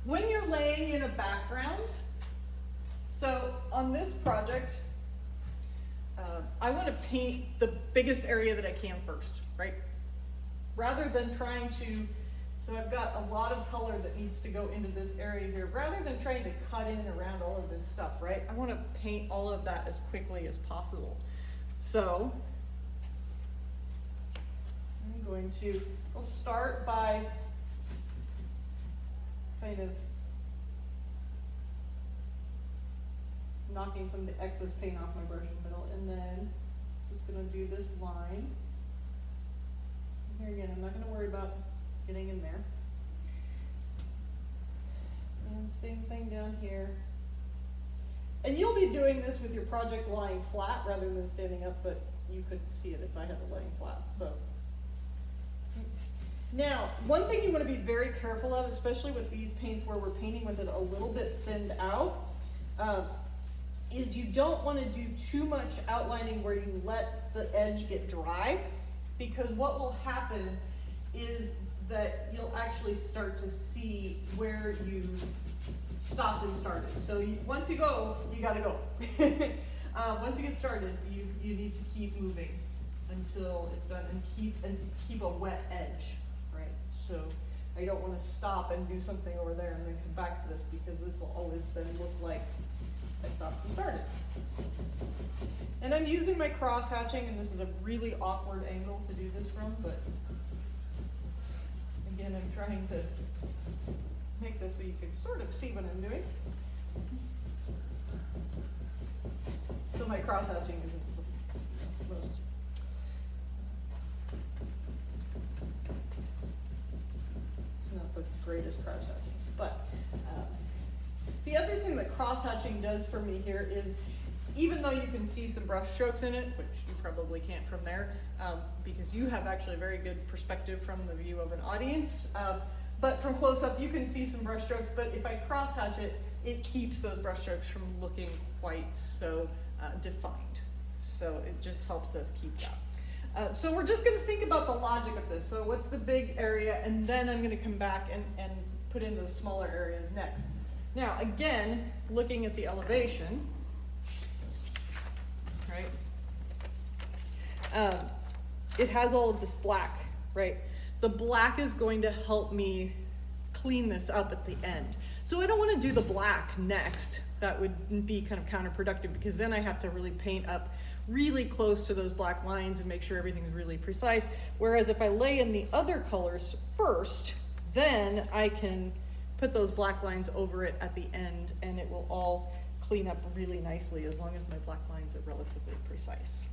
when you're laying in a background, so on this project, I want to paint the biggest area that I can first, right? Rather than trying to, so I've got a lot of color that needs to go into this area here, rather than trying to cut in around all of this stuff, right? I want to paint all of that as quickly as possible. So I'm going to, I'll start by kind of knocking some of the excess paint off my brush in the middle, and then just gonna do this line. Here again, I'm not gonna worry about getting in there. And same thing down here. And you'll be doing this with your project lying flat rather than standing up, but you could see it if I had it laying flat, so. Now, one thing you want to be very careful of, especially with these paints where we're painting with it a little bit thinned out, is you don't want to do too much outlining where you let the edge get dry, because what will happen is that you'll actually start to see where you stopped and started. So once you go, you gotta go. Once you get started, you need to keep moving until it's done, and keep a wet edge, right? So I don't want to stop and do something over there and then come back to this, because this will always then look like I stopped and started. And I'm using my cross hatching, and this is a really awkward angle to do this from, but again, I'm trying to make this so you can sort of see what I'm doing. So my cross hatching isn't the most. It's not the greatest cross hatching, but the other thing that cross hatching does for me here is, even though you can see some brush strokes in it, which you probably can't from there, because you have actually a very good perspective from the view of an audience, but from close up you can see some brush strokes, but if I cross hatch it, it keeps those brush strokes from looking quite so defined. So it just helps us keep that. So we're just gonna think about the logic of this. So what's the big area, and then I'm gonna come back and put in those smaller areas next. Now, again, looking at the elevation, right? It has all of this black, right? The black is going to help me clean this up at the end. So I don't want to do the black next. That would be kind of counterproductive, because then I have to really paint up really close to those black lines and make sure everything's really precise. Whereas if I lay in the other colors first, then I can put those black lines over it at the end, and it will all clean up really nicely as long as my black lines are relatively precise.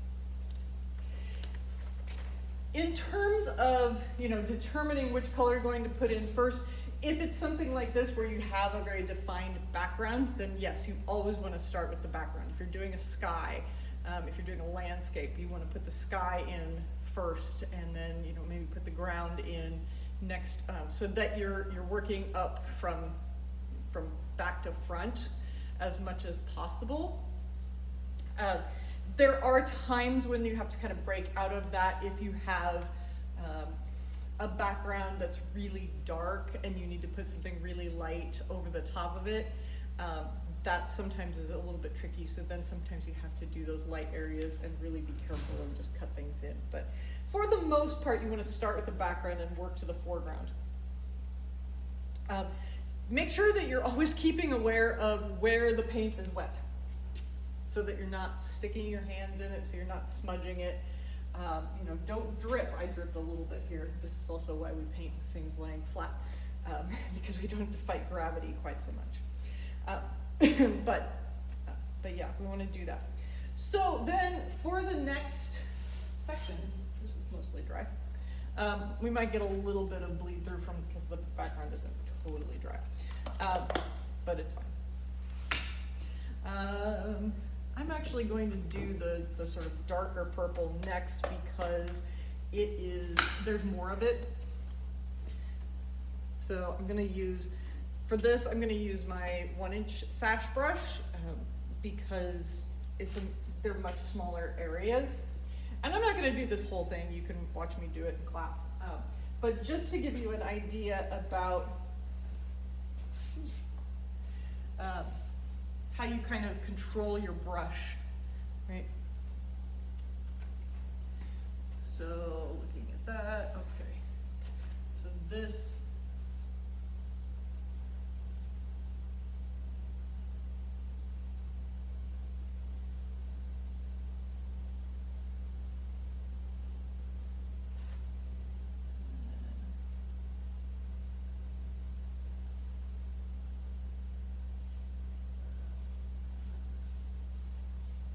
In terms of, determining which color you're going to put in first, if it's something like this where you have a very defined background, then yes, you always want to start with the background. If you're doing a sky, if you're doing a landscape, you want to put the sky in first, and then maybe put the ground in next, so that you're working up from back to front as much as possible. There are times when you have to kind of break out of that if you have a background that's really dark and you need to put something really light over the top of it. That sometimes is a little bit tricky, so then sometimes you have to do those light areas and really be careful and just cut things in. But for the most part, you want to start with the background and work to the foreground. Make sure that you're always keeping aware of where the paint is wet, so that you're not sticking your hands in it, so you're not smudging it. Don't drip. I dripped a little bit here. This is also why we paint things laying flat, because we don't have to fight gravity quite so much. But yeah, we want to do that. So then for the next section, this is mostly dry. We might get a little bit of bleed through because the background isn't totally dry, but it's fine. I'm actually going to do the sort of darker purple next, because there's more of it. So I'm going to use, for this, I'm going to use my 1-inch sash brush, because they're much smaller areas. And I'm not going to do this whole thing. You can watch me do it in class. But just to give you an idea about, how you kind of control your brush, right? So looking at that, okay. So this,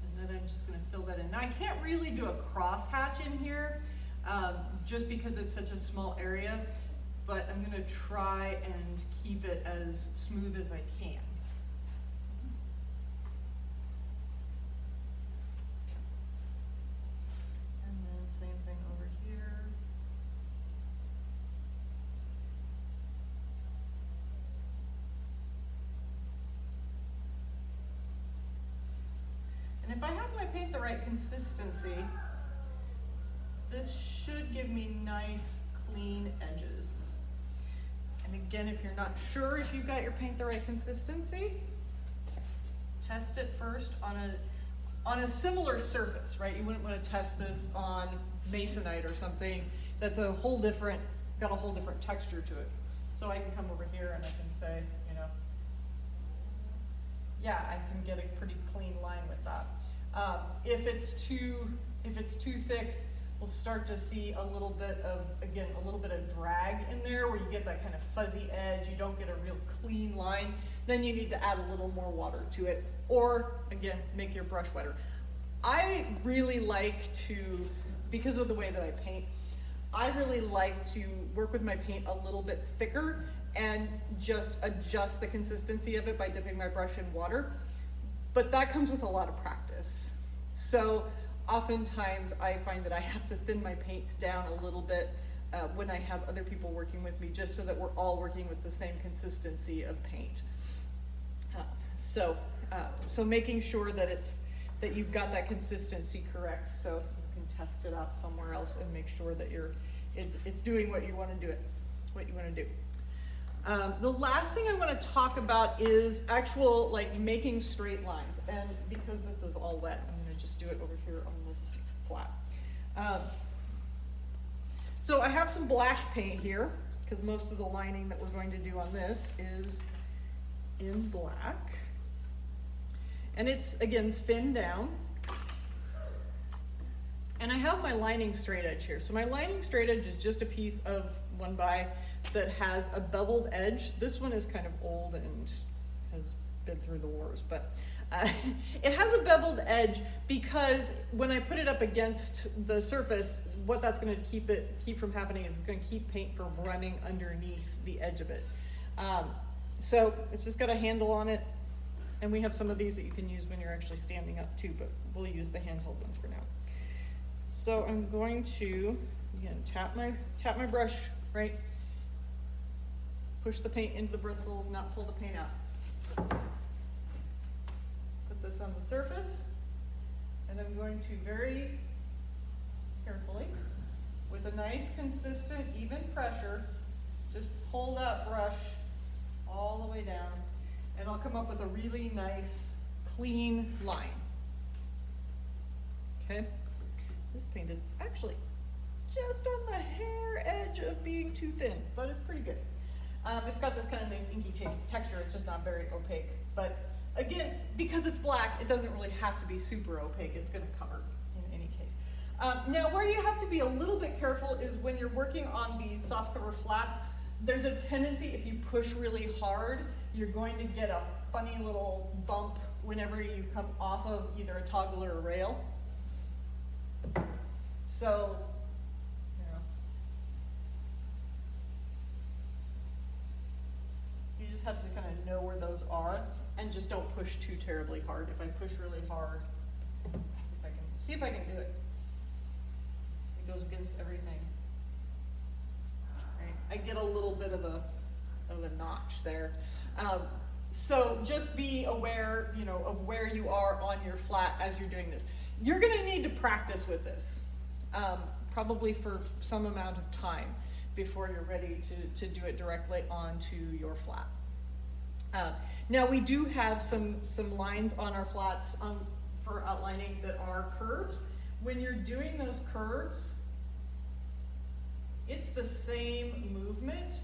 and then I'm just gonna fill that in. Now I can't really do a cross hatch in here, just because it's such a small area, but I'm gonna try and keep it as smooth as I can. And then same thing over here. And if I have my paint the right consistency, this should give me nice, clean edges. And again, if you're not sure if you've got your paint the right consistency, test it first on a similar surface, right? You wouldn't want to test this on masonite or something that's got a whole different texture to it. So I can come over here and I can say, you know, yeah, I can get a pretty clean line with that. If it's too thick, we'll start to see a little bit of drag in there where you get that kind of fuzzy edge, you don't get a real clean line, then you need to add a little more water to it, or again, make your brush wetter. I really like to, because of the way that I paint, I really like to work with my paint a little bit thicker and just adjust the consistency of it by dipping my brush in water. But that comes with a lot of practice. So oftentimes I find that I have to thin my paints down a little bit when I have other people working with me, just so that we're all working with the same consistency of paint. So making sure that you've got that consistency correct, so you can test it out somewhere else and make sure that it's doing what you want to do. The last thing I want to talk about is actual making straight lines, and because this is all wet, I'm going to just do it over here on this flat. So I have some black paint here because most of the lining that we're going to do on this is in black, and it's again thinned down. And I have my lining straight edge here. So my lining straight edge is just a piece of 1x that has a beveled edge. This one is kind of old and has been through the wars, but it has a beveled edge because when I put it up against the surface, what that's going to keep from happening is it's going to keep paint from running underneath the edge of it. So it's just got a handle on it, and we have some of these that you can use when you're actually standing up too, but we'll use the handheld ones for now. So I'm going to, again, tap my brush, right? Push the paint into the bristles, not pull the paint out. Put this on the surface, and I'm going to very carefully, with a nice, consistent, even pressure, just pull that brush all the way down, and I'll come up with a really nice, clean line. Okay? This paint is actually just on the hair edge of being too thin, but it's pretty good. It's got this kind of nice inky texture. It's just not very opaque. But again, because it's black, it doesn't really have to be super opaque. It's going to cover in any case. Now, where you have to be a little bit careful is when you're working on these soft cover flats, there's a tendency, if you push really hard, you're going to get a funny little bump whenever you come off of either a toggle or a rail. So, you just have to kind of know where those are and just don't push too terribly hard. If I push really hard, see if I can do it. It goes against everything. Right? I get a little bit of a notch there. So just be aware, of where you are on your flat as you're doing this. You're going to need to practice with this, probably for some amount of time before you're ready to do it directly onto your flat. Now we do have some lines on our flats for outlining that are curves. When you're doing those curves, it's the same movement,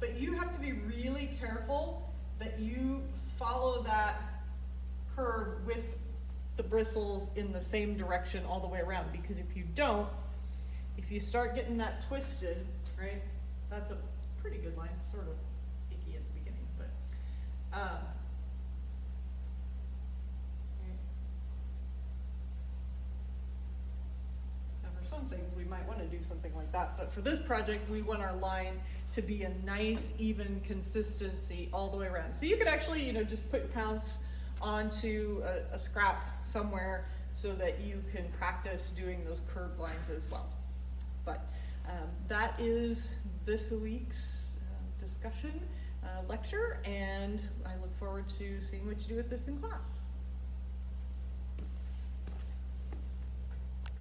but you have to be really careful that you follow that curve with the bristles in the same direction all the way around, because if you don't, if you start getting that twisted, right, that's a pretty good line, sort of icky at the beginning, but now for some things we might want to do something like that, but for this project we want our line to be a nice even consistency all the way around. So you could actually, you know, just put pounce onto a scrap somewhere so that you can practice doing those curved lines as well. But that is this week's discussion lecture, and I look forward to seeing what you do with this in class.